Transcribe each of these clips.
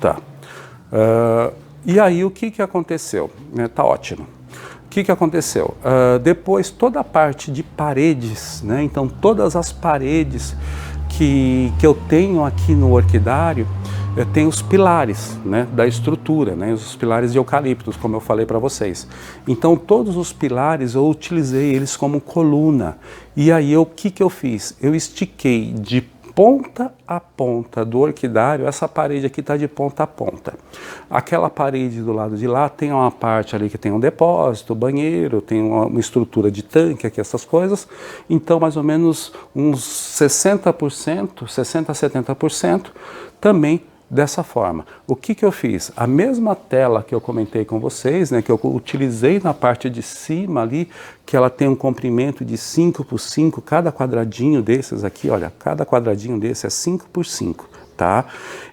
Tá. E aí o que aconteceu? Tá ótimo. O que aconteceu? Depois toda a parte de paredes, né? Então todas as paredes que eu tenho aqui no orquidário, eu tenho os pilares, né, da estrutura, né, os pilares de eucaliptos, como eu falei para vocês. Então todos os pilares eu utilizei eles como coluna. E aí o que eu fiz? Eu estiquei de ponta a ponta do orquidário. Essa parede aqui está de ponta a ponta. Aquela parede do lado de lá tem uma parte ali que tem um depósito, banheiro, tem uma estrutura de tanque aqui, essas coisas. Então mais ou menos uns 60%, 60 a 70% também dessa forma. O que eu fiz? A mesma tela que eu comentei com vocês, né, que eu utilizei na parte de cima ali, que ela tem um comprimento de 5 por 5, cada quadradinho desses aqui, olha, cada quadradinho desse é 5 por 5, tá?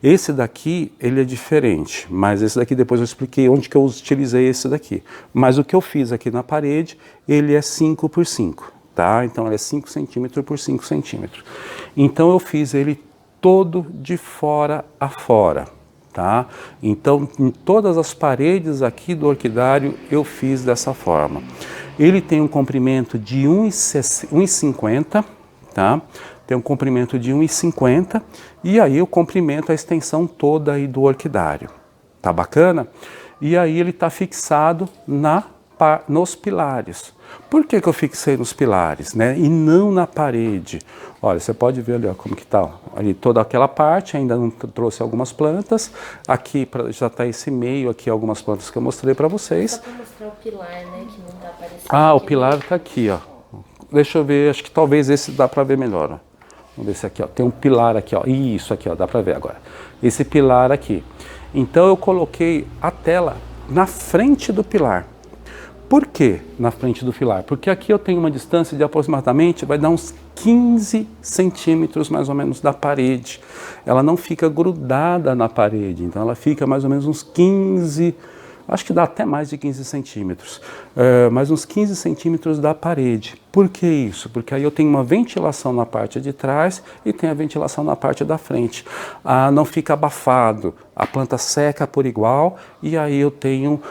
Esse daqui, ele é diferente, mas esse daqui depois eu expliquei onde que eu utilizei esse daqui. Mas o que eu fiz aqui na parede, ele é 5 por 5, tá? Então ele é 5 centímetros por 5 centímetros. Então eu fiz ele todo de fora a fora, tá? Então, em todas as paredes aqui do orquidário, eu fiz dessa forma. Ele tem um comprimento de 1,50, tá? Tem um comprimento de 1,50 e aí o comprimento, a extensão toda aí do orquidário. Tá bacana? E aí ele tá fixado nos pilares. Por que eu fixei nos pilares, né? E não na parede? Olha, você pode ver ali, ó, como que tá, ó. Ali toda aquela parte, ainda não trouxe algumas plantas. Aqui já tá esse meio aqui, algumas plantas que eu mostrei para vocês. Só para mostrar o pilar, né, que não tá aparecendo. Ah, o pilar tá aqui, ó. Deixa eu ver, acho que talvez esse dá para ver melhor, ó. Vamos ver se aqui, ó, tem um pilar aqui, ó. Isso aqui, ó, dá para ver agora. Esse pilar aqui. Então eu coloquei a tela na frente do pilar. Por que na frente do pilar? Porque aqui eu tenho uma distância de aproximadamente, vai dar uns 15 centímetros mais ou menos da parede. Ela não fica grudada na parede, então ela fica mais ou menos uns 15, acho que dá até mais de 15 centímetros, mais uns 15 centímetros da parede. Por que isso? Porque aí eu tenho uma ventilação na parte de trás e tem a ventilação na parte da frente. Não fica abafado, a planta seca por igual e aí eu tenho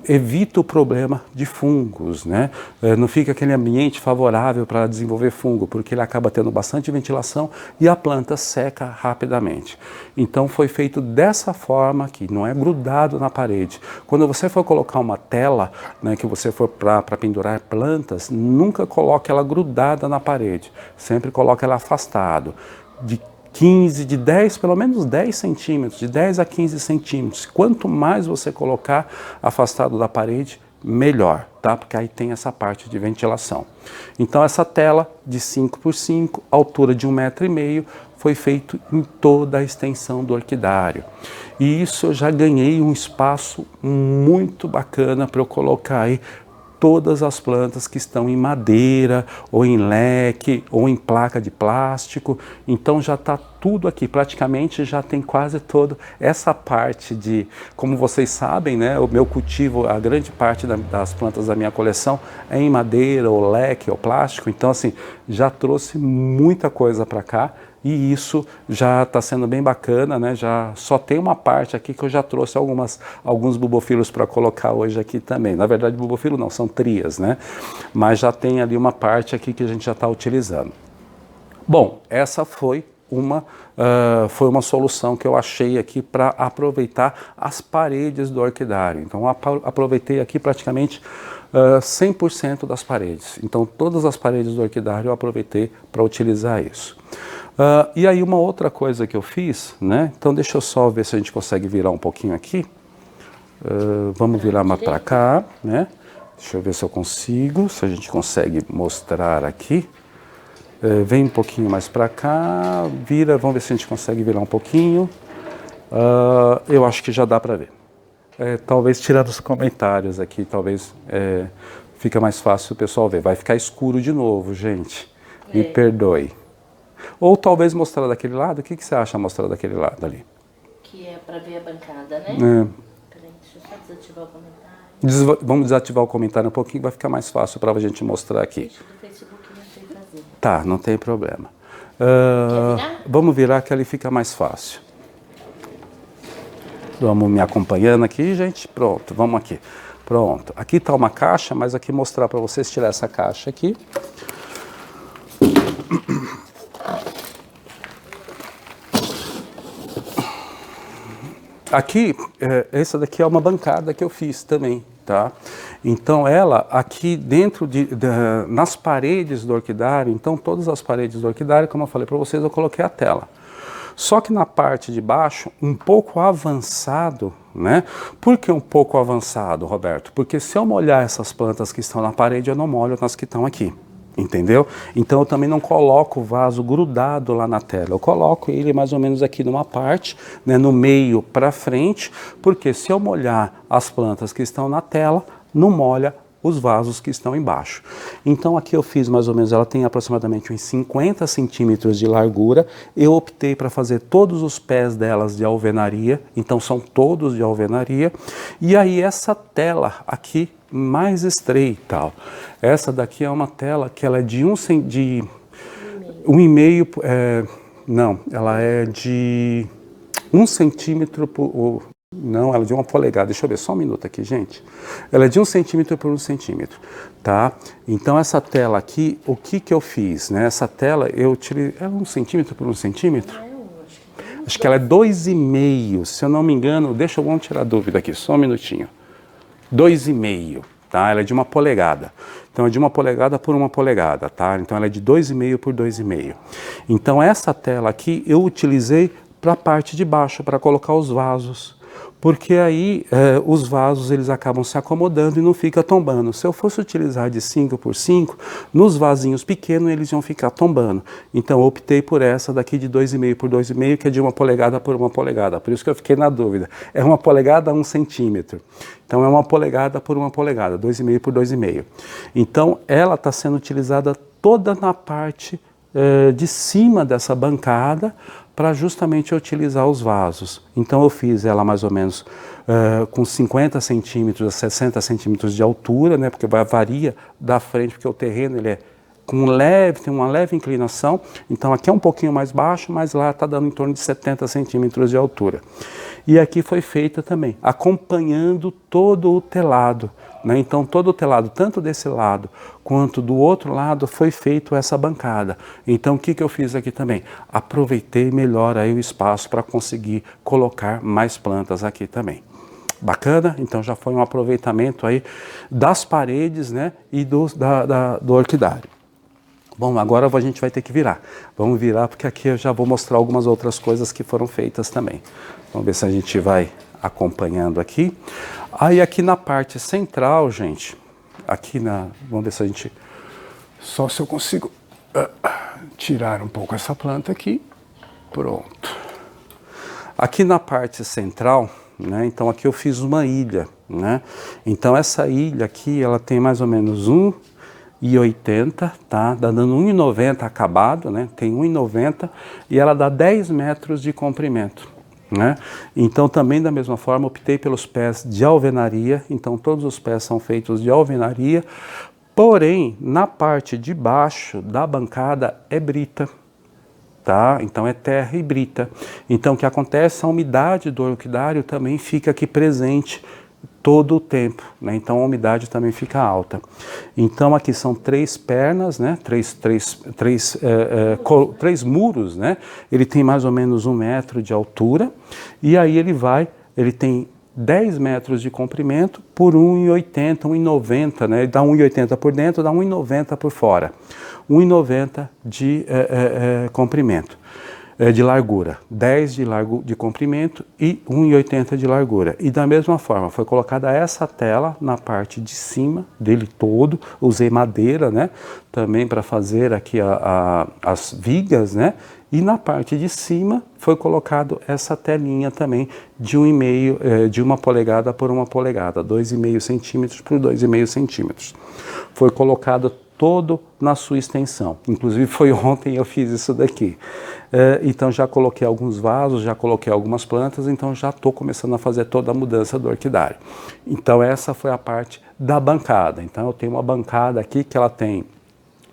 evito o problema de fungos, né? Não fica aquele ambiente favorável para desenvolver fungo, porque ele acaba tendo bastante ventilação e a planta seca rapidamente. Então foi feito dessa forma aqui, não é grudado na parede. Quando você for colocar uma tela, né, que você for para pendurar plantas, nunca coloque ela grudada na parede, sempre coloque ela afastado, de 15, de 10, pelo menos 10 centímetros, de 10 a 15 centímetros. Quanto mais você colocar afastado da parede, melhor, tá? Porque aí tem essa parte de ventilação. Então essa tela de 5 por 5, altura de 1,5 m, foi feito em toda a extensão do orquidário. E isso eu já ganhei um espaço muito bacana para eu colocar aí todas as plantas que estão em madeira, ou em leque, ou em placa de plástico. Então já está tudo aqui, praticamente já tem quase toda essa parte de, como vocês sabem, né, o meu cultivo, a grande parte das plantas da minha coleção é em madeira, ou leque, ou plástico. Então assim, já trouxe muita coisa para cá. E isso já está sendo bem bacana, né? Já só tem uma parte aqui que eu já trouxe alguns bubofilos para colocar hoje aqui também. Na verdade, bubofilo não, são trias, né? Mas já tem ali uma parte aqui que a gente já está utilizando. Bom, essa foi uma solução que eu achei aqui para aproveitar as paredes do orquidário. Então, aproveitei aqui praticamente 100% das paredes. Então, todas as paredes do orquidário eu aproveitei para utilizar isso. E aí uma outra coisa que eu fiz, né? Então deixa eu só ver se a gente consegue virar um pouquinho aqui. Vamos virar mais para cá, né? Deixa eu ver se eu consigo, se a gente consegue mostrar aqui. Vem um pouquinho mais para cá, vira, vamos ver se a gente consegue virar um pouquinho. Eu acho que já dá para ver. Talvez tirar os comentários aqui, talvez fica mais fácil o pessoal ver. Vai ficar escuro de novo, gente. Me perdoe. Ou talvez mostrar daquele lado. O que você acha mostrar daquele lado ali? Que é para ver a bancada, né? Peraí, deixa eu só desativar o comentário. Vamos desativar o comentário um pouquinho, vai ficar mais fácil para a gente mostrar aqui. Deixa do Facebook não sei fazer. Tá, não tem problema. Quer virar? Vamos virar que ali fica mais fácil. Vamos me acompanhando aqui, gente. Pronto, vamos aqui. Pronto. Aqui está uma caixa, mas aqui mostrar para vocês tirar essa caixa aqui. Aqui, essa daqui é uma bancada que eu fiz também, tá? Então ela aqui dentro nas paredes do orquidário, então todas as paredes do orquidário, como eu falei para vocês, eu coloquei a tela. Só que na parte de baixo, um pouco avançado, né? Por que um pouco avançado, Roberto? Porque se eu molhar essas plantas que estão na parede, eu não molho nas que estão aqui. Entendeu? Então eu também não coloco o vaso grudado lá na tela, eu coloco ele mais ou menos aqui numa parte, né, no meio para frente, porque se eu molhar as plantas que estão na tela, não molha os vasos que estão embaixo. Então aqui eu fiz mais ou menos, ela tem aproximadamente uns 50 centímetros de largura, eu optei para fazer todos os pés delas de alvenaria, então são todos de alvenaria, e aí essa tela aqui, mais estreita, ó. Essa daqui é uma tela que ela é de 1,5, não, ela é de 1 centímetro por, não, ela é de 1 polegada, deixa eu ver, só um minuto aqui, gente. Ela é de 1 centímetro por 1 centímetro, tá? Então essa tela aqui, o que que eu fiz, né? Essa tela eu tirei, é 1 centímetro por 1 centímetro? Acho que ela é 2,5, se eu não me engano, vamos tirar a dúvida aqui, só um minutinho. 2,5, tá? Ela é de 1 polegada. Então é de 1 polegada por 1 polegada, tá? Então ela é de 2,5 por 2,5. Então essa tela aqui eu utilizei para a parte de baixo, para colocar os vasos. Porque aí os vasos eles acabam se acomodando e não fica tombando. Se eu fosse utilizar de 5 por 5, nos vasinhos pequenos eles iam ficar tombando. Então eu optei por essa daqui de 2,5 por 2,5, que é de 1 polegada por 1 polegada. Por isso que eu fiquei na dúvida. É 1 polegada a 1 centímetro. Então é 1 polegada por 1 polegada, 2,5 por 2,5. Então ela está sendo utilizada toda na parte de cima dessa bancada, para justamente utilizar os vasos. Então eu fiz ela mais ou menos com 50 centímetros a 60 centímetros de altura, né, porque varia da frente, porque o terreno ele é tem uma leve inclinação, então aqui é um pouquinho mais baixo, mas lá está dando em torno de 70 centímetros de altura. E aqui foi feita também, acompanhando todo o telado, né? Então todo o telado, tanto desse lado quanto do outro lado, foi feito essa bancada. Então o que eu fiz aqui também? Aproveitei melhor aí o espaço para conseguir colocar mais plantas aqui também. Bacana? Então já foi um aproveitamento aí das paredes, né, e do orquidário. Bom, agora a gente vai ter que virar. Vamos virar porque aqui eu já vou mostrar algumas outras coisas que foram feitas também. Vamos ver se a gente vai acompanhando aqui. Aí aqui na parte central, gente, vamos ver se a gente, só se eu consigo tirar um pouco essa planta aqui. Pronto. Aqui na parte central, né, então aqui eu fiz uma ilha, né? Então essa ilha aqui, ela tem mais ou menos 1,80, tá? Dá dando 1,90 acabado, né? Tem 1,90 e ela dá 10 metros de comprimento, né? Então também da mesma forma optei pelos pés de alvenaria, então todos os pés são feitos de alvenaria, porém na parte de baixo da bancada é brita, tá? Então é terra e brita. Então o que acontece? A umidade do orquidário também fica aqui presente todo o tempo, né? Então a umidade também fica alta. Então aqui são 3 pernas, né? Três muros, né? Ele tem mais ou menos 1 metro de altura e aí ele tem 10 metros de comprimento por 1,80, 1,90, né? Ele dá 1,80 por dentro, dá 1,90 por fora. 1,90 de comprimento. De largura, 10 de comprimento e 1,80 de largura. E da mesma forma, foi colocada essa tela na parte de cima dele todo, usei madeira, né, também para fazer aqui as vigas, né, e na parte de cima foi colocado essa telinha também de 1,5, de 1 polegada por 1 polegada, 2,5 centímetros por 2,5 centímetros. Foi colocado todo na sua extensão. Inclusive foi ontem eu fiz isso daqui. Então já coloquei alguns vasos, já coloquei algumas plantas, então já estou começando a fazer toda a mudança do orquidário. Então essa foi a parte da bancada. Então eu tenho uma bancada aqui que ela tem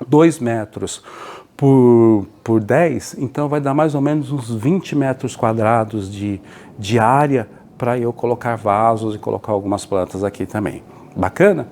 2 metros por 10, então vai dar mais ou menos uns 20 metros quadrados de área para eu colocar vasos e colocar algumas plantas aqui também. Bacana?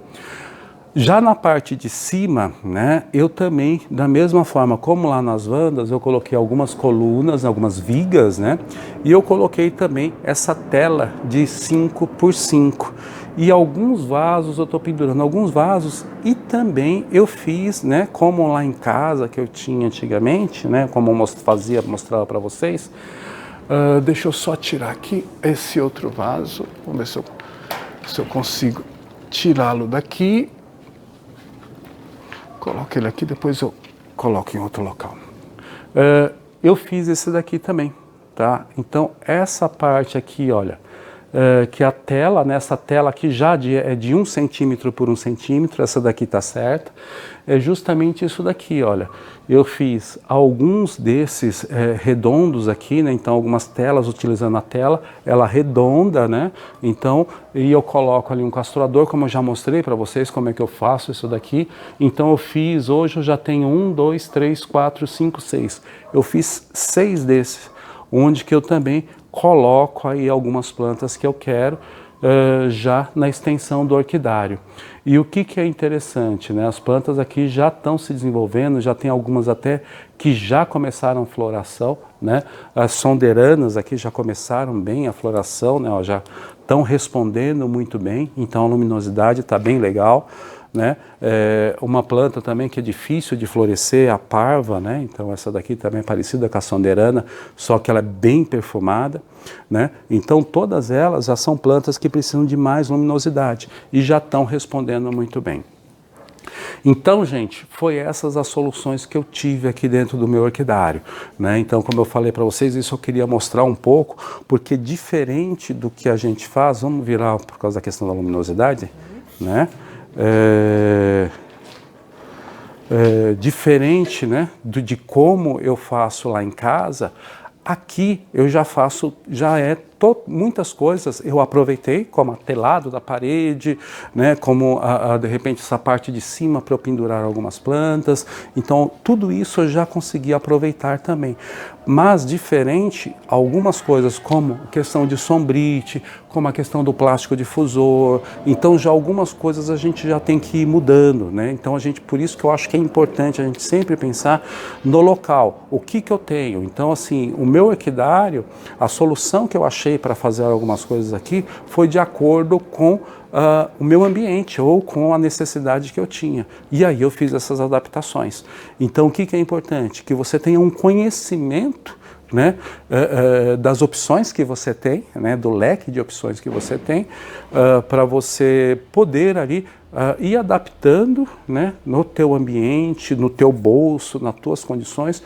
Já na parte de cima, né, eu também, da mesma forma como lá nas vandas, eu coloquei algumas colunas, algumas vigas, né, e eu coloquei também essa tela de 5 por 5. E alguns vasos, eu estou pendurando alguns vasos e também eu fiz, né, como lá em casa que eu tinha antigamente, né, como eu mostrava para vocês. Deixa eu só tirar aqui esse outro vaso, vamos ver se eu consigo tirá-lo daqui. Coloco ele aqui, depois eu coloco em outro local. Eu fiz esse daqui também, tá? Então, essa parte aqui, olha, que a tela, né, essa tela aqui já é de 1 centímetro por 1 centímetro, essa daqui tá certa, é justamente isso daqui, olha. Eu fiz alguns desses redondos aqui, né, então algumas telas utilizando a tela, ela redonda, né, então, e eu coloco ali um castorador, como eu já mostrei para vocês como é que eu faço isso daqui. Então eu fiz, hoje eu já tenho 1, 2, 3, 4, 5, 6, eu fiz 6 desses, onde que eu também coloco aí algumas plantas que eu quero já na extensão do orquidário. E o que é interessante, né? As plantas aqui já estão se desenvolvendo, já tem algumas até que já começaram a floração, né? As sonderanas aqui já começaram bem a floração, né? Ó, já estão respondendo muito bem, então a luminosidade está bem legal, né? Uma planta também que é difícil de florescer, a parva, né? Então essa daqui também é parecida com a sonderana, só que ela é bem perfumada, né? Então todas elas já são plantas que precisam de mais luminosidade e já estão respondendo muito bem. Então, gente, foi essas as soluções que eu tive aqui dentro do meu orquidário, né? Então, como eu falei para vocês, isso eu queria mostrar um pouco, porque diferente do que a gente faz, vamos virar por causa da questão da luminosidade, né? Diferente, né, de como eu faço lá em casa, aqui eu já faço, muitas coisas eu aproveitei, como a telado da parede, né, como de repente essa parte de cima para eu pendurar algumas plantas. Então tudo isso eu já consegui aproveitar também. Mas diferente, algumas coisas como a questão de sombrite, como a questão do plástico difusor, então já algumas coisas a gente já tem que ir mudando, né? Então por isso que eu acho que é importante a gente sempre pensar no local, o que eu tenho. Então assim, o meu orquidário, a solução que eu achei para fazer algumas coisas aqui foi de acordo com o meu ambiente ou com a necessidade que eu tinha. E aí eu fiz essas adaptações. Então o que é importante? Que você tenha um conhecimento, né, das opções que você tem, né, do leque de opções que você tem, para você poder ali ir adaptando, né, no teu ambiente, no teu bolso, nas tuas condições,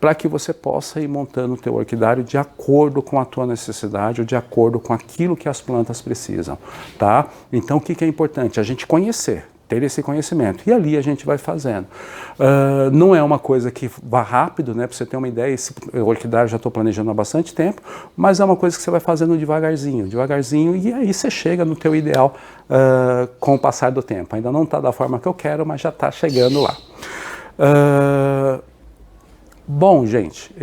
para que você possa ir montando o teu orquidário de acordo com a tua necessidade ou de acordo com aquilo que as plantas precisam, tá? Então o que é importante? A gente conhecer, ter esse conhecimento, e ali a gente vai fazendo. Não é uma coisa que vá rápido, né? Para você ter uma ideia, esse orquidário já estou planejando há bastante tempo, mas é uma coisa que você vai fazendo devagarzinho, e aí você chega no teu ideal com o passar do tempo. Ainda não está da forma que eu quero, mas já está chegando lá. Bom, gente,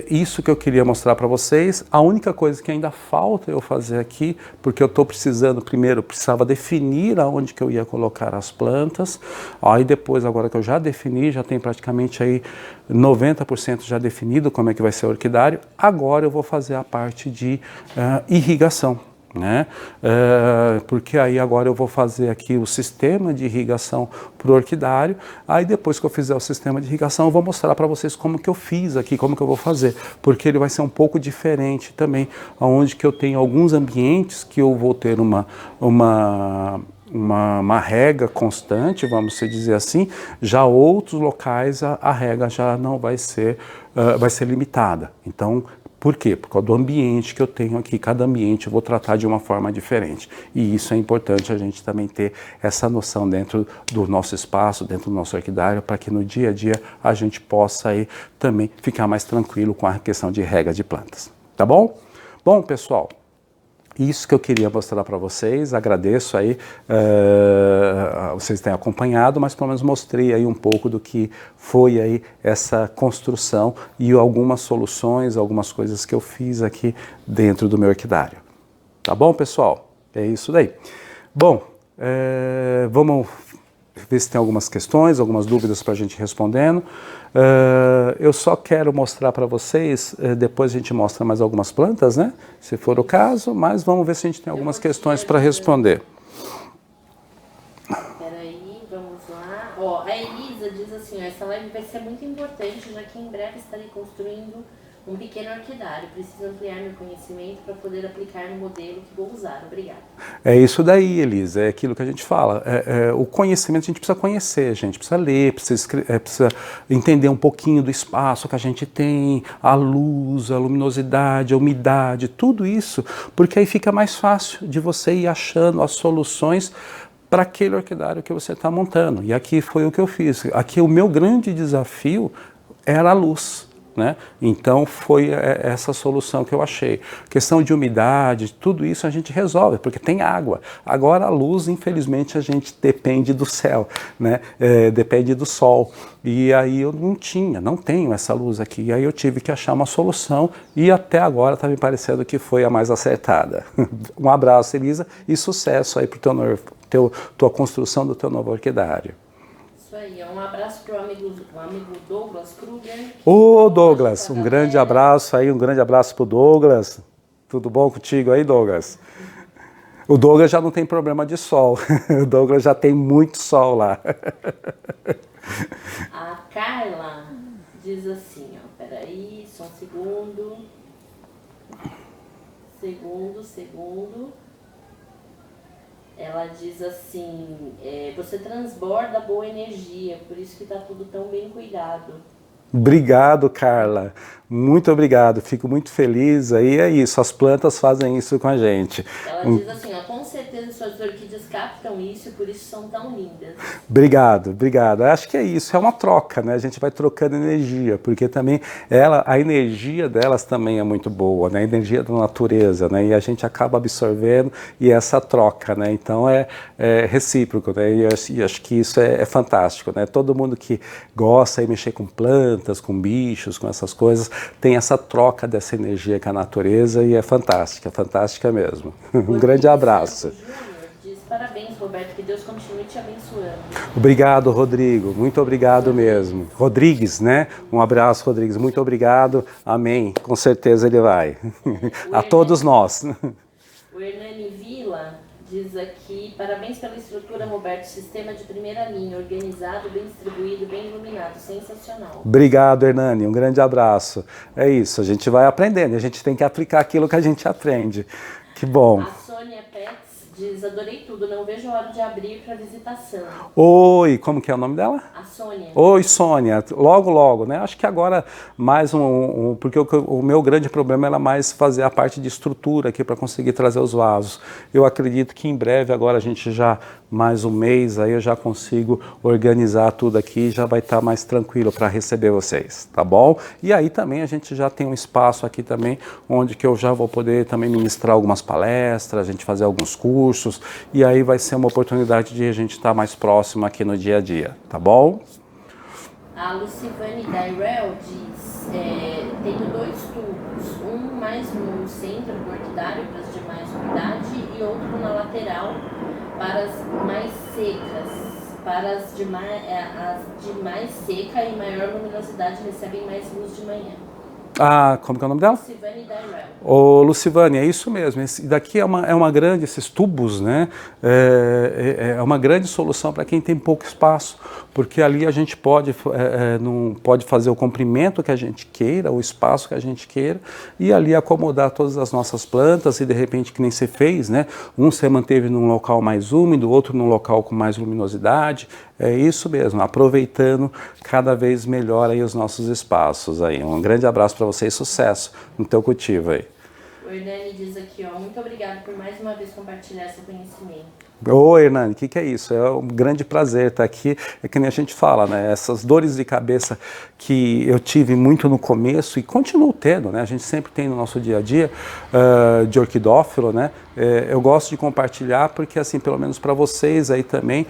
isso que eu queria mostrar para vocês. A única coisa que ainda falta eu fazer aqui, porque eu estou precisando, primeiro, precisava definir aonde que eu ia colocar as plantas. Aí depois, agora que eu já defini, já tem praticamente aí 90% já definido como é que vai ser o orquidário. Agora eu vou fazer a parte de irrigação, né? Porque aí agora eu vou fazer aqui o sistema de irrigação para o orquidário. Aí depois que eu fizer o sistema de irrigação, eu vou mostrar para vocês como que eu fiz aqui, como que eu vou fazer, porque ele vai ser um pouco diferente também, onde que eu tenho alguns ambientes que eu vou ter uma rega constante, vamos dizer assim. Já outros locais a rega já não vai ser, vai ser limitada. Então, por quê? Por causa do ambiente que eu tenho aqui. Cada ambiente eu vou tratar de uma forma diferente. E isso é importante a gente também ter essa noção dentro do nosso espaço, dentro do nosso orquidário, para que no dia a dia a gente possa aí também ficar mais tranquilo com a questão de rega de plantas. Tá bom? Bom, pessoal, isso que eu queria mostrar para vocês. Agradeço aí vocês terem acompanhado, mas pelo menos mostrei aí um pouco do que foi aí essa construção e algumas soluções, algumas coisas que eu fiz aqui dentro do meu orquidário. Tá bom, pessoal? É isso daí. Bom, vamos ver se tem algumas questões, algumas dúvidas para a gente ir respondendo. Eu só quero mostrar para vocês, depois a gente mostra mais algumas plantas, né? Se for o caso, mas vamos ver se a gente tem algumas questões para responder. Peraí, vamos lá. Ó, a Elisa diz assim, ó, essa live vai ser muito importante, já que em breve estarei construindo um pequeno orquidário. Preciso ampliar meu conhecimento para poder aplicar no modelo que vou usar. Obrigada. É isso daí, Elisa, é aquilo que a gente fala. O conhecimento a gente precisa conhecer, a gente precisa ler, precisa entender um pouquinho do espaço que a gente tem, a luz, a luminosidade, a umidade, tudo isso, porque aí fica mais fácil de você ir achando as soluções para aquele orquidário que você está montando. E aqui foi o que eu fiz. Aqui o meu grande desafio era a luz. Né? Então foi essa solução que eu achei. Questão de umidade, tudo isso a gente resolve, porque tem água. Agora a luz, infelizmente, a gente depende do céu, né? Depende do sol. E aí eu não tenho essa luz aqui. E aí eu tive que achar uma solução e até agora está me parecendo que foi a mais acertada. Um abraço, Elisa, e sucesso aí para tua construção do teu novo orquidário. Isso aí, um abraço para o amigo Douglas Kruger. Ô Douglas, um grande abraço aí, um grande abraço pro Douglas. Tudo bom contigo aí, Douglas? O Douglas já não tem problema de sol, o Douglas já tem muito sol lá. A Carla diz assim, ó, peraí, só um segundo. Segundo. Ela diz assim, você transborda boa energia, por isso que está tudo tão bem cuidado. Obrigado, Carla. Muito obrigado. Fico muito feliz. Aí é isso, as plantas fazem isso com a gente. Ela diz assim, ó, com certeza suas orquídeas captam isso e por isso são tão lindas. Obrigado. Acho que é isso, é uma troca, né? A gente vai trocando energia, porque também a energia delas também é muito boa, né? A energia da natureza, né? E a gente acaba absorvendo e essa troca, né? Então é recíproco, né? E acho que isso é fantástico, né? Todo mundo que gosta de mexer com plantas, com bichos, com essas coisas, tem essa troca dessa energia com a natureza e é fantástica mesmo. Um grande abraço. Diz, parabéns, Roberto, que Deus continue te abençoando. Obrigado, Rodrigo, muito obrigado mesmo. Rodrigues, né? Um abraço, Rodrigues, muito obrigado, amém, com certeza ele vai. A todos nós. O Hernani Vila diz aqui, parabéns pela estrutura, Roberto, sistema de primeira linha, organizado, bem distribuído, bem iluminado, sensacional. Obrigado, Hernani, um grande abraço. É isso, a gente vai aprendendo, a gente tem que aplicar aquilo que a gente aprende. Que bom. A Sônia Pets diz, adorei tudo, não vejo a hora de abrir para visitação. Oi, como que é o nome dela? A Sônia. Oi, Sônia, logo, né? Acho que agora mais porque o meu grande problema era mais fazer a parte de estrutura aqui para conseguir trazer os vasos. Eu acredito que em breve, agora a gente já, mais um mês, aí eu já consigo organizar tudo aqui, já vai estar mais tranquilo para receber vocês, tá bom? E aí também a gente já tem um espaço aqui também, onde que eu já vou poder também ministrar algumas palestras, a gente fazer alguns cursos, e aí vai ser uma oportunidade de a gente estar mais próximo aqui no dia a dia, tá bom? A Lucivane Dairel diz, tenho 2 tubos, um mais no centro do orquidário para as de mais umidade e outro na lateral para as mais secas. Para as de mais seca e maior luminosidade recebem mais luz de manhã. Ah, como que é o nome dela? Lucivane Dairel. Ô, Lucivane, é isso mesmo. Esse daqui é uma grande, esses tubos, né? É uma grande solução para quem tem pouco espaço, porque ali a gente pode fazer o comprimento que a gente queira, o espaço que a gente queira, e ali acomodar todas as nossas plantas, e de repente, que nem você fez, né? Um você manteve num local mais úmido, outro num local com mais luminosidade. É isso mesmo, aproveitando cada vez melhor aí os nossos espaços aí. Um grande abraço para você e sucesso no teu cultivo aí. O Hernani diz aqui, ó, muito obrigado por mais uma vez compartilhar seu conhecimento. Ô, Hernani, o que é isso? É um grande prazer estar aqui. É que nem a gente fala, né? Essas dores de cabeça que eu tive muito no começo e continuo tendo, né? A gente sempre tem no nosso dia a dia de orquidófilo, né? Eu gosto de compartilhar porque, assim, pelo menos para vocês aí também,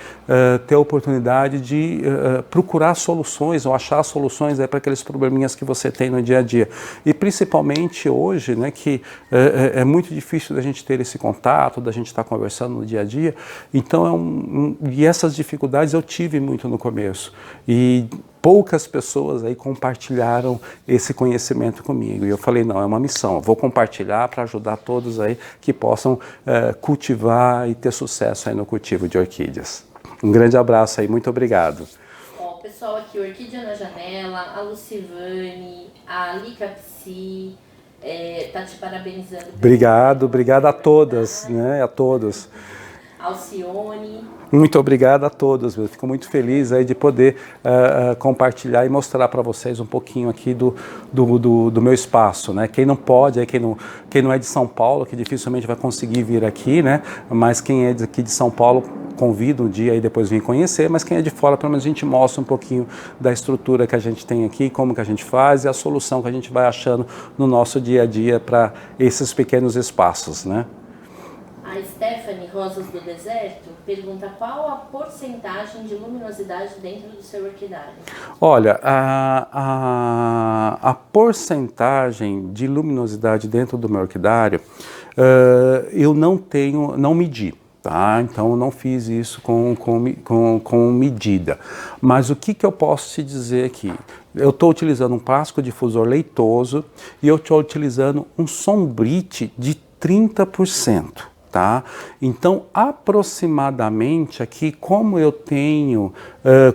ter a oportunidade de procurar soluções ou achar soluções para aqueles probleminhas que você tem no dia a dia. E principalmente hoje, né? Que é muito difícil da gente ter esse contato, da gente estar conversando no dia a dia. Então, e essas dificuldades eu tive muito no começo. E poucas pessoas aí compartilharam esse conhecimento comigo. E eu falei, não, é uma missão, eu vou compartilhar para ajudar todos aí que possam cultivar e ter sucesso aí no cultivo de orquídeas. Um grande abraço aí, muito obrigado. Ó, o pessoal aqui, Orquídea na Janela, a Lucivane, a Lica Psi, tá te parabenizando. Obrigado a todas, né, a todos. Alcione. Muito obrigado a todos, eu fico muito feliz aí de poder compartilhar e mostrar para vocês um pouquinho aqui do meu espaço, né? Quem não pode, quem não é de São Paulo, que dificilmente vai conseguir vir aqui, né? Mas quem é aqui de São Paulo, convido um dia e depois vir conhecer, mas quem é de fora, pelo menos a gente mostra um pouquinho da estrutura que a gente tem aqui, como que a gente faz e a solução que a gente vai achando no nosso dia a dia para esses pequenos espaços, né? A Stephanie Rosas do Deserto pergunta qual a porcentagem de luminosidade dentro do seu orquidário? Olha, a porcentagem de luminosidade dentro do meu orquidário, eu não medi. Tá? Então, eu não fiz isso com medida. Mas o que eu posso te dizer aqui? Eu estou utilizando um plástico difusor leitoso e eu estou utilizando um sombrite de 30%. Tá? Então, aproximadamente aqui, como eu tenho,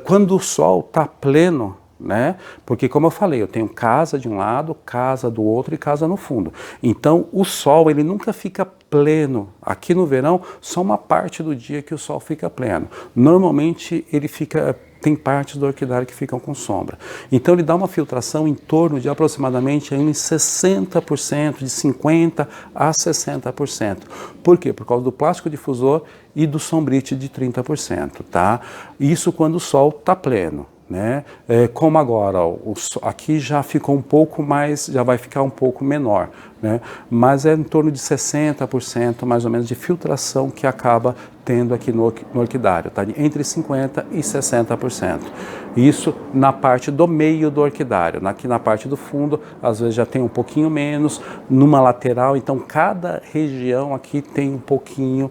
quando o sol está pleno, né? Porque, como eu falei, eu tenho casa de um lado, casa do outro e casa no fundo. Então, o sol, ele nunca fica pleno. Aqui no verão, só uma parte do dia que o sol fica pleno. Normalmente, ele fica... Tem partes do orquidário que ficam com sombra. Então, ele dá uma filtração em torno de aproximadamente uns 60%, de 50% a 60%. Por quê? Por causa do plástico difusor e do sombrite de 30%, tá? Isso quando o sol está pleno. Né? Como agora, aqui já ficou um pouco mais, já vai ficar um pouco menor, né? Mas é em torno de 60% mais ou menos de filtração que acaba tendo aqui no orquidário, tá? Entre 50% e 60%. Isso na parte do meio do orquidário. Aqui na parte do fundo, às vezes já tem um pouquinho menos, numa lateral, então cada região aqui tem um pouquinho...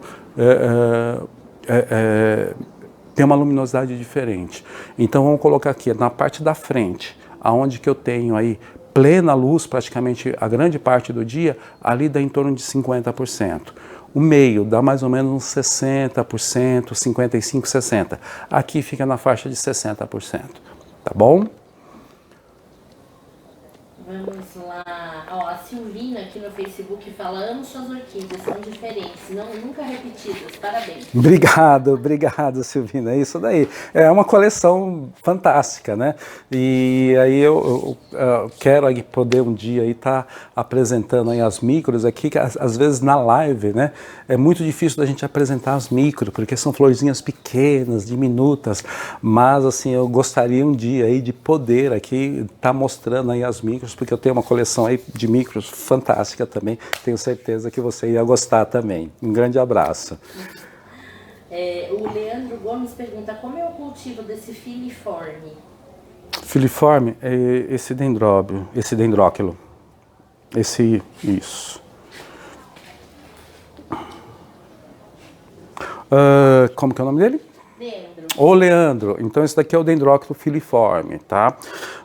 tem uma luminosidade diferente. Então vamos colocar aqui na parte da frente, aonde que eu tenho aí plena luz praticamente a grande parte do dia, ali dá em torno de 50%. O meio dá mais ou menos uns 60%, 55%, 60%. Aqui fica na faixa de 60%. Tá bom? Vamos lá. Ó, a Silvina aqui no Facebook fala: amo suas orquídeas, são diferentes, nunca repetidas. Parabéns. Obrigado, Silvina. É isso daí. É uma coleção fantástica, né? E aí eu quero aí poder um dia estar apresentando aí as micros aqui, que às vezes na live, né? É muito difícil da gente apresentar as micros, porque são florzinhas pequenas, diminutas, mas assim, eu gostaria um dia aí de poder aqui estar mostrando aí as micros, porque eu tenho uma coleção aí de micros fantástica também, tenho certeza que você ia gostar também. Um grande abraço. O Leandro Gomes pergunta: como é o cultivo desse filiforme? Filiforme é esse dendróbio, esse dendróquilo. Isso. Como que é o nome dele? Leandro. O Leandro. Então esse daqui é o dendróquilo filiforme, tá?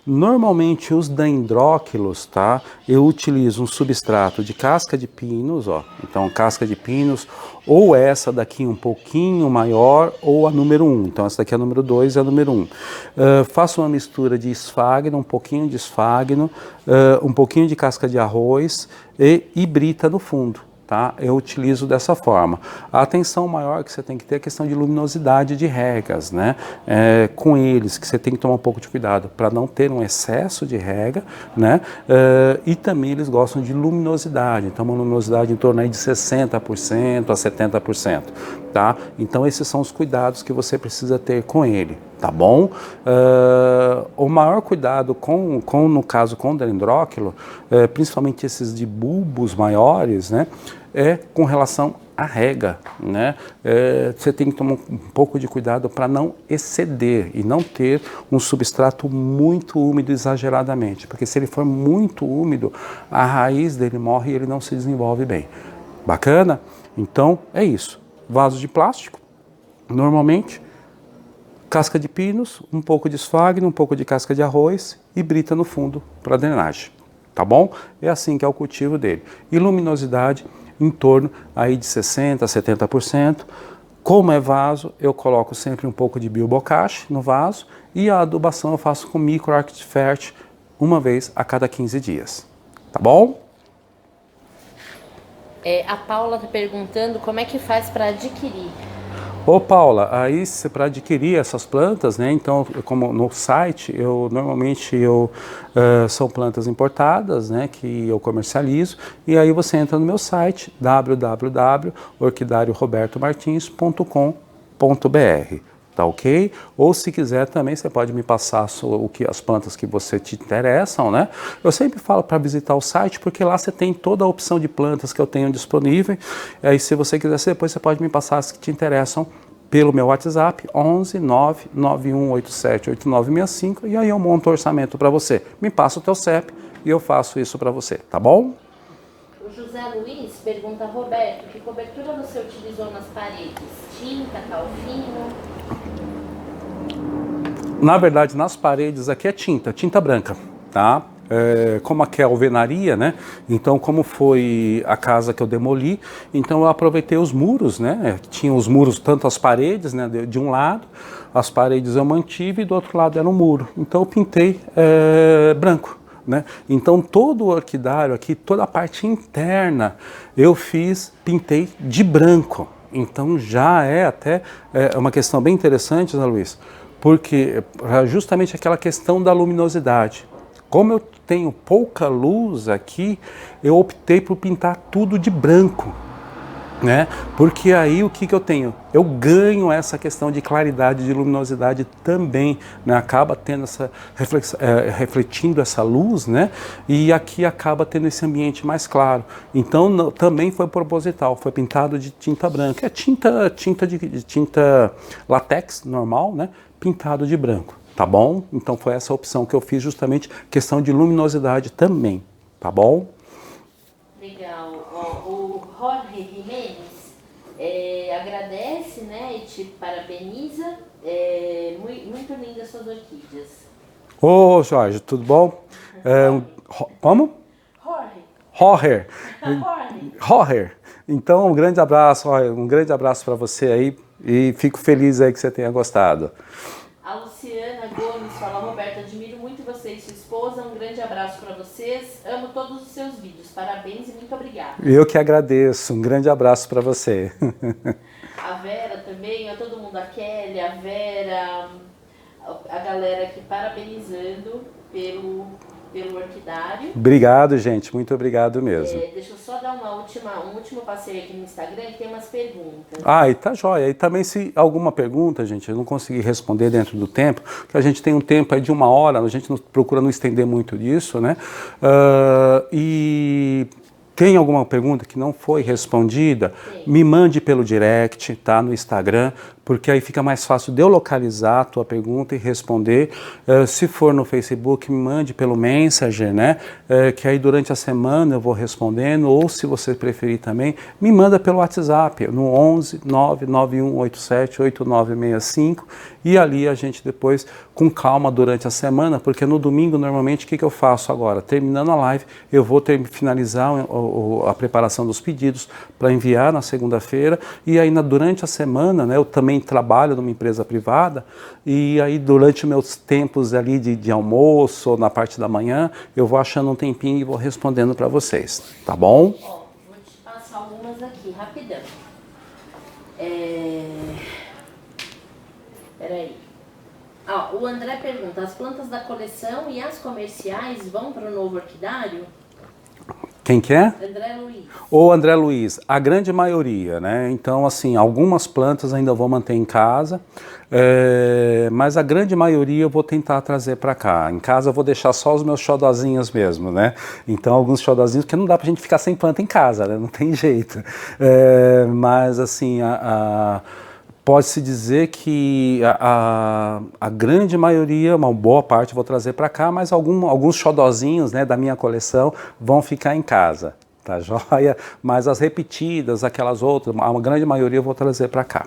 Normalmente os dendróquilos, tá? Eu utilizo um substrato de casca de pinos, ó. Então casca de pinos, ou essa daqui um pouquinho maior, ou a número 1. Então essa daqui é a número 2 e a número 1. Faço uma mistura de esfagno, um pouquinho de esfagno, um pouquinho de casca de arroz e brita no fundo. tá? Eu utilizo dessa forma. A atenção maior que você tem que ter é a questão de luminosidade de regas, né? Com eles, que você tem que tomar um pouco de cuidado para não ter um excesso de rega, né? E também eles gostam de luminosidade, então uma luminosidade em torno aí de 60% a 70%, tá? Então esses são os cuidados que você precisa ter com ele, tá bom? O maior cuidado no caso com o dendróquilo, principalmente esses de bulbos maiores, né? É com relação à rega, né? Você tem que tomar um pouco de cuidado para não exceder e não ter um substrato muito úmido exageradamente, porque se ele for muito úmido, a raiz dele morre e ele não se desenvolve bem. Bacana? Então é isso. Vaso de plástico, normalmente, casca de pinos, um pouco de esfagno, um pouco de casca de arroz e brita no fundo para drenagem, tá bom? É assim que é o cultivo dele. E luminosidade em torno aí de 60% a 70%. Como é vaso, eu coloco sempre um pouco de biobocache no vaso e a adubação eu faço com micro Arctifert uma vez a cada 15 dias, tá bom? A Paula está perguntando como é que faz para adquirir. Ô Paula, aí para adquirir essas plantas, né? Então, como no site, normalmente são plantas importadas, né? Que eu comercializo, e aí você entra no meu site www.orquidarioRobertoMartins.com.br, tá ok? Ou se quiser também, você pode me passar as plantas que você te interessam, né? Eu sempre falo para visitar o site, porque lá você tem toda a opção de plantas que eu tenho disponível. E aí, se você quiser, depois você pode me passar as que te interessam pelo meu WhatsApp, 11 99187 8965, e aí eu monto o orçamento para você. Me passa o teu CEP e eu faço isso para você, tá bom? O José Luiz pergunta, Roberto, que cobertura você utilizou nas paredes? Tinta, calfino? Na verdade, nas paredes aqui é tinta branca, tá? Como aqui é alvenaria, né? Então, como foi a casa que eu demoli, então eu aproveitei os muros, né? Tinha os muros, tanto as paredes, né? De um lado, as paredes eu mantive e do outro lado era um muro. Então eu pintei branco, né? Então todo o orquidário aqui, toda a parte interna, eu pintei de branco. Então já é até uma questão bem interessante, né, Luiz? Porque justamente aquela questão da luminosidade. Como eu tenho pouca luz aqui, eu optei por pintar tudo de branco, né? Porque aí o que eu tenho? Eu ganho essa questão de claridade, de luminosidade também, né? Acaba tendo refletindo essa luz, né? E aqui acaba tendo esse ambiente mais claro. Então também foi proposital, foi pintado de tinta branca. É tinta látex normal, né? Pintado de branco. Tá bom? Então foi essa opção que eu fiz, justamente questão de luminosidade também, tá bom? Legal. O Jorge Jimenez agradece, né, e te parabeniza. Muito lindas suas orquídeas. Ô Jorge, tudo bom? Como? Jorge. Jorge. Então um grande abraço para você aí e fico feliz aí que você tenha gostado. A Luciana Gomes fala, Roberto, admiro muito você e sua esposa, um grande abraço para vocês, amo todos os seus vídeos, parabéns e muito obrigada. Eu que agradeço, um grande abraço para você. A Vera também, todo mundo, a Kelly, a Vera, a galera aqui parabenizando pelo orquidário. Obrigado, gente, muito obrigado mesmo. Deixa eu só dar um último passeio aqui no Instagram, que tem umas perguntas. E tá jóia. E também se alguma pergunta, gente, eu não consegui responder dentro do tempo, porque a gente tem um tempo aí de 1 hora, a gente procura não estender muito disso, né? E tem alguma pergunta que não foi respondida? Sim. Me mande pelo direct, tá? No Instagram, porque aí fica mais fácil de eu localizar a tua pergunta e responder. Se for no Facebook, me mande pelo Messenger, né? Que aí durante a semana eu vou respondendo, ou se você preferir também, me manda pelo WhatsApp, no 11 99187 8965, e ali a gente depois, com calma durante a semana, porque no domingo, normalmente, o que eu faço agora? Terminando a live, eu vou finalizar a preparação dos pedidos para enviar na segunda-feira, e aí durante a semana, né, eu também trabalho numa empresa privada, e aí durante os meus tempos ali de almoço, ou na parte da manhã, eu vou achando um tempinho e vou respondendo para vocês, tá bom? Vou te passar algumas Peraí. O André pergunta, as plantas da coleção e as comerciais vão para o novo orquidário? Quem que é? André Luiz. O André Luiz, a grande maioria, né? Então, assim, algumas plantas ainda vou manter em casa, mas a grande maioria eu vou tentar trazer para cá. Em casa eu vou deixar só os meus xodozinhos mesmo, né? Então, alguns xodozinhos, porque não dá pra gente ficar sem planta em casa, né? Não tem jeito. Mas, assim, pode-se dizer que a grande maioria, uma boa parte eu vou trazer para cá, mas alguns xodozinhos, né, da minha coleção vão ficar em casa, tá joia? Mas as repetidas, aquelas outras, a grande maioria eu vou trazer para cá.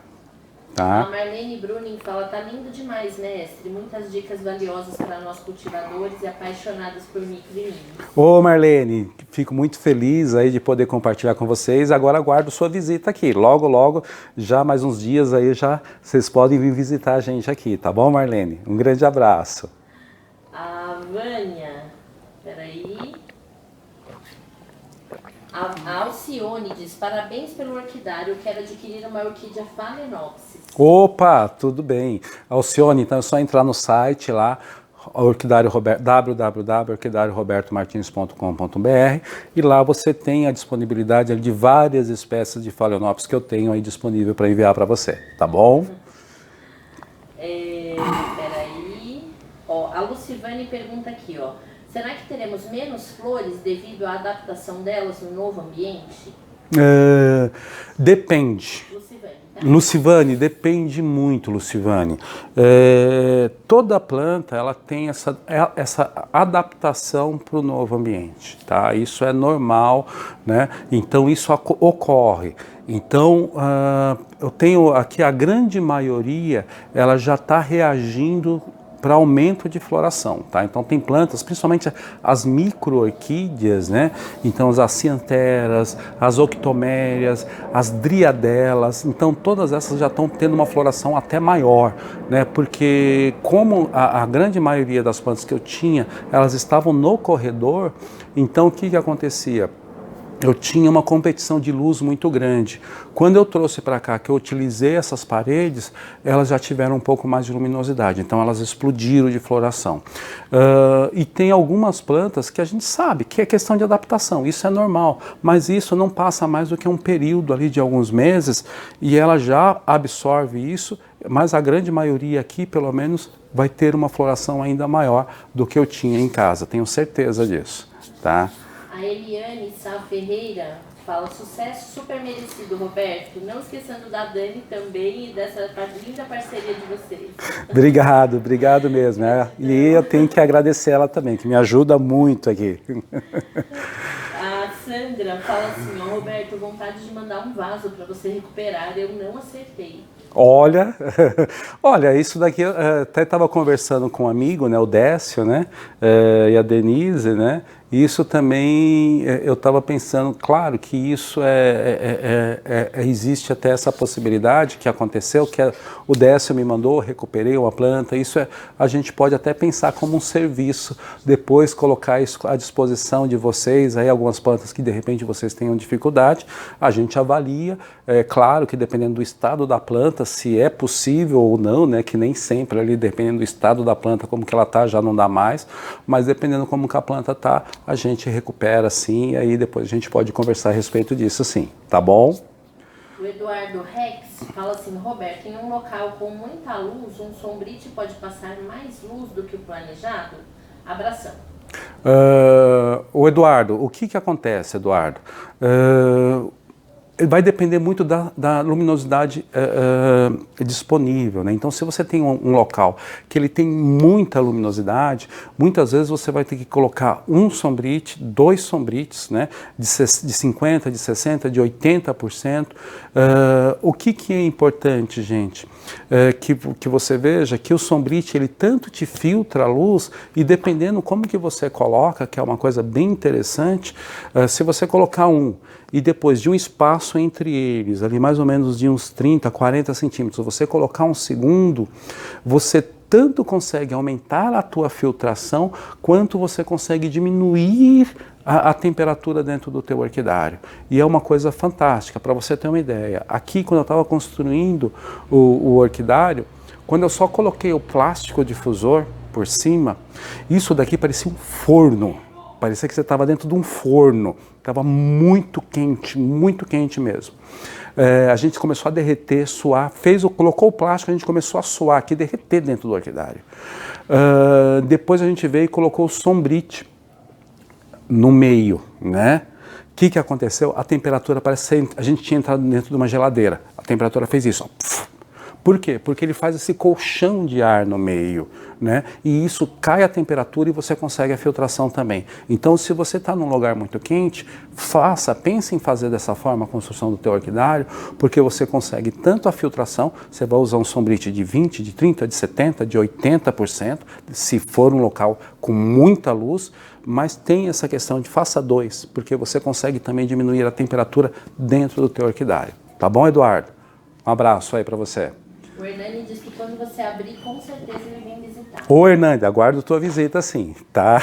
Tá? A Marlene Bruning fala, tá lindo demais, mestre. Muitas dicas valiosas para nós cultivadores e apaixonados por micro-mimos. Ô Marlene, fico muito feliz aí de poder compartilhar com vocês. Agora aguardo sua visita aqui. Logo, logo, já mais uns dias aí, já vocês podem vir visitar a gente aqui, tá bom, Marlene? Um grande abraço. A Vânia, peraí. A Alcione diz, parabéns pelo orquidário, quero adquirir uma orquídea Phalaenopsis. Opa, tudo bem. Alcione, então é só entrar no site lá, www.orquidariorobertomartins.com.br, e lá você tem a disponibilidade de várias espécies de Phalaenopsis que eu tenho aí disponível para enviar para você, tá bom? Peraí. A Lucivane pergunta aqui, será que teremos menos flores devido à adaptação delas no novo ambiente? Depende. Lucivane, depende muito, Lucivane. Toda planta ela tem essa adaptação para o novo ambiente, tá? Isso é normal, né? Então isso ocorre. Então eu tenho aqui a grande maioria, ela já está reagindo para aumento de floração, tá? Então tem plantas, principalmente as micro-orquídeas, né? Então as acianteras, as octomérias, as driadelas, então todas essas já estão tendo uma floração até maior, né? Porque como a grande maioria das plantas que eu tinha, elas estavam no corredor, então o que acontecia? Eu tinha uma competição de luz muito grande. Quando eu trouxe para cá, que eu utilizei essas paredes, elas já tiveram um pouco mais de luminosidade, então elas explodiram de floração. E tem algumas plantas que a gente sabe que é questão de adaptação, isso é normal, mas isso não passa mais do que um período ali de alguns meses e ela já absorve isso, mas a grande maioria aqui, pelo menos, vai ter uma floração ainda maior do que eu tinha em casa, tenho certeza disso, tá? A Eliane Sá Ferreira fala, sucesso super merecido, Roberto. Não esquecendo da Dani também e dessa linda parceria de vocês. Obrigado mesmo. E eu tenho que agradecer ela também, que me ajuda muito aqui. A Sandra fala assim, Roberto, vontade de mandar um vaso para você recuperar, eu não acertei. Olha, isso daqui, eu até estava conversando com um amigo, né, o Décio, né, e a Denise, né, isso também, eu estava pensando, claro que isso existe até essa possibilidade que aconteceu, que o Décio me mandou, recuperei uma planta, isso a gente pode até pensar como um serviço, depois colocar isso à disposição de vocês, aí algumas plantas que de repente vocês tenham dificuldade, a gente avalia, claro que dependendo do estado da planta, se é possível ou não, né, que nem sempre ali, dependendo do estado da planta, como que ela está, já não dá mais, mas dependendo como que a planta está, a gente recupera sim, e aí depois a gente pode conversar a respeito disso sim, tá bom? O Eduardo Rex fala assim, Roberto, em um local com muita luz, um sombrite pode passar mais luz do que o planejado? Abração. O Eduardo, o que acontece, Eduardo? Vai depender muito da luminosidade disponível, né? Então, se você tem um local que ele tem muita luminosidade, muitas vezes você vai ter que colocar um sombrite, 2 sombrites, né? De 50%, de 60%, de 80%. O que é importante, gente? Que você veja que o sombrite, ele tanto te filtra a luz e dependendo como que você coloca, que é uma coisa bem interessante, se você colocar e depois de um espaço entre eles, ali mais ou menos de uns 30, 40 centímetros, você colocar um segundo, você tanto consegue aumentar a tua filtração, quanto você consegue diminuir a temperatura dentro do teu orquidário. E é uma coisa fantástica, para você ter uma ideia. Aqui, quando eu estava construindo o orquidário, quando eu só coloquei o plástico difusor por cima, isso daqui parecia um forno. Parecia que você estava dentro de um forno. Estava muito quente mesmo. A gente começou a derreter, suar, colocou o plástico, a gente começou a suar aqui, derreter dentro do orquidário. Depois a gente veio e colocou o sombrite no meio, né? O que aconteceu? A temperatura parece que a gente tinha entrado dentro de uma geladeira. A temperatura fez isso, ó. Por quê? Porque ele faz esse colchão de ar no meio, né? E isso cai a temperatura e você consegue a filtração também. Então, se você está num lugar muito quente, pense em fazer dessa forma a construção do teu orquidário, porque você consegue tanto a filtração, você vai usar um sombrite de 20, de 30, de 70, de 80%, se for um local com muita luz, mas tem essa questão de faça 2, porque você consegue também diminuir a temperatura dentro do teu orquidário. Tá bom, Eduardo? Um abraço aí para você. O Hernani disse que quando você abrir, com certeza ele vem visitar. Ô, Hernani, aguardo tua visita sim, tá?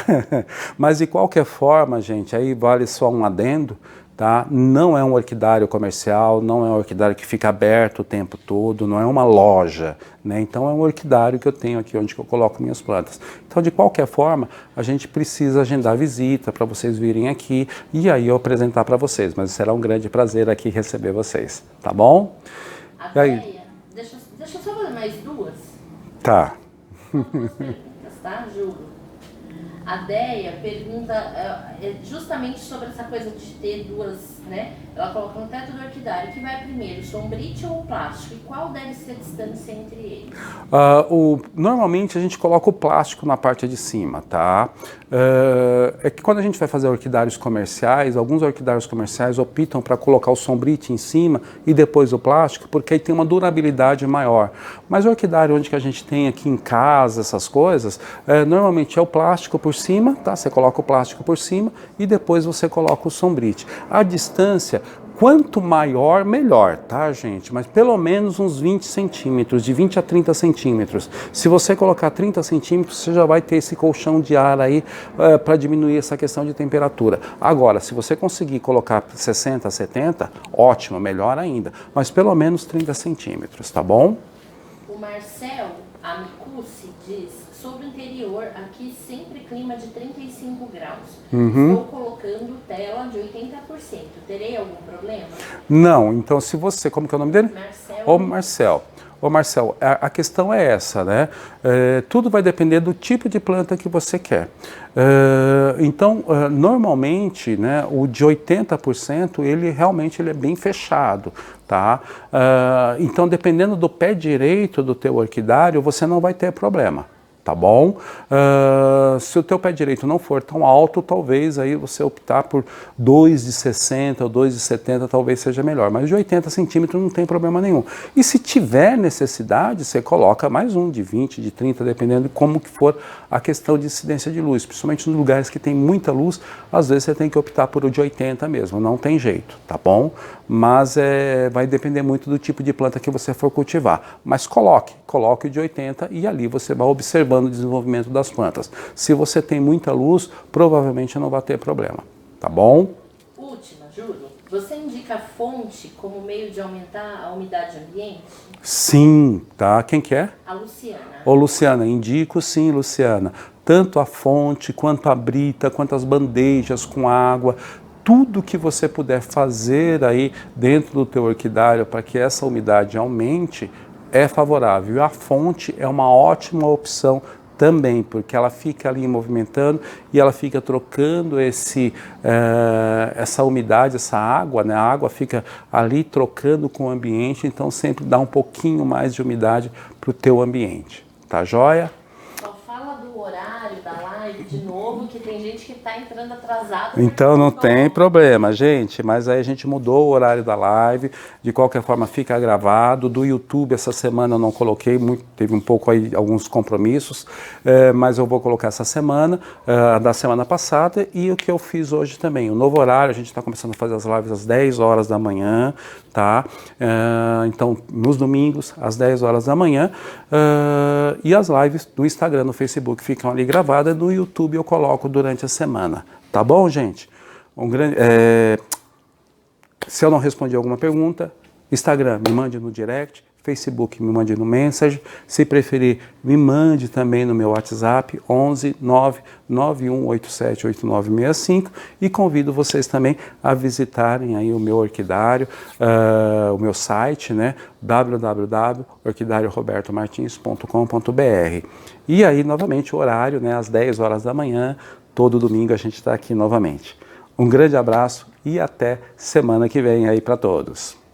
Mas de qualquer forma, gente, aí vale só um adendo, tá? Não é um orquidário comercial, não é um orquidário que fica aberto o tempo todo, não é uma loja, né? Então é um orquidário que eu tenho aqui onde eu coloco minhas plantas. Então, de qualquer forma, a gente precisa agendar a visita para vocês virem aqui e aí eu apresentar para vocês. Mas será um grande prazer aqui receber vocês, tá bom? A Deia, deixa eu só fazer mais duas. Tá. Duas perguntas, tá? Juro. A Deia pergunta justamente sobre essa coisa de ter duas, né? Ela coloca no teto do orquidário, que vai primeiro, sombrite ou plástico? E qual deve ser a distância entre eles? Normalmente a gente coloca o plástico na parte de cima, tá? É que quando a gente vai fazer orquidários comerciais, alguns orquidários comerciais optam para colocar o sombrite em cima e depois o plástico, porque aí tem uma durabilidade maior. Mas o orquidário onde que a gente tem aqui em casa, essas coisas, normalmente é o plástico por cima, tá? Você coloca o plástico por cima e depois você coloca o sombrite. A distância, quanto maior, melhor, tá, gente? Mas pelo menos uns 20 centímetros, de 20 a 30 centímetros. Se você colocar 30 centímetros, você já vai ter esse colchão de ar aí para diminuir essa questão de temperatura. Agora, se você conseguir colocar 60, 70, ótimo, melhor ainda. Mas pelo menos 30 centímetros, tá bom? O Marcel Amicucci diz: sobre o interior, aqui sempre clima de 35 graus. Estou colocando tela de 80%. Terei algum problema? Não, então se você... Como que é o nome dele? Marcel. Ô Marcel, a questão é essa, né? Tudo vai depender do tipo de planta que você quer. Então, normalmente, né, o de 80%, ele realmente é bem fechado, tá? Então, dependendo do pé direito do teu orquidário, você não vai ter problema. Tá bom? Se o teu pé direito não for tão alto, talvez aí você optar por 2,60 ou 2,70 talvez seja melhor, mas de 80 centímetros não tem problema nenhum. E se tiver necessidade, você coloca mais um de 20, de 30, dependendo de como que for a questão de incidência de luz, principalmente nos lugares que tem muita luz, às vezes você tem que optar por o de 80 mesmo, não tem jeito, tá bom? Mas vai depender muito do tipo de planta que você for cultivar. Mas coloque o de 80 e ali você vai observando o desenvolvimento das plantas. Se você tem muita luz, provavelmente não vai ter problema, tá bom? Última, Júlio. Você indica a fonte como meio de aumentar a umidade ambiente? Sim, tá? Quem que é? A Luciana. Ô, Luciana, indico sim, Luciana. Tanto a fonte, quanto a brita, quanto as bandejas com água, tudo que você puder fazer aí dentro do teu orquidário para que essa umidade aumente é favorável. E a fonte é uma ótima opção também, porque ela fica ali movimentando e ela fica trocando essa umidade, essa água, né? A água fica ali trocando com o ambiente, então sempre dá um pouquinho mais de umidade para o teu ambiente. Tá joia? Só fala do horário da live de novo, que tem gente que está entrando atrasado. Então não tem problema, gente, mas aí a gente mudou o horário da live, de qualquer forma fica gravado. Do YouTube essa semana eu não coloquei, teve um pouco aí alguns compromissos, mas eu vou colocar essa semana, da semana passada, e o que eu fiz hoje também. O novo horário, a gente está começando a fazer as lives às 10 horas da manhã, tá? Então, nos domingos, às 10 horas da manhã, e as lives do Instagram, no Facebook ficam ali gravadas, no YouTube eu coloco durante a semana. Tá bom, gente? Se eu não respondi alguma pergunta, Instagram, me mande no direct, Facebook, me mande no Message, se preferir, me mande também no meu WhatsApp, 11 99187 8965, e convido vocês também a visitarem aí o meu orquidário, o meu site, né, www.orquidariorobertomartins.com.br. E aí, novamente, o horário, né, às 10 horas da manhã, todo domingo a gente está aqui novamente. Um grande abraço e até semana que vem aí para todos.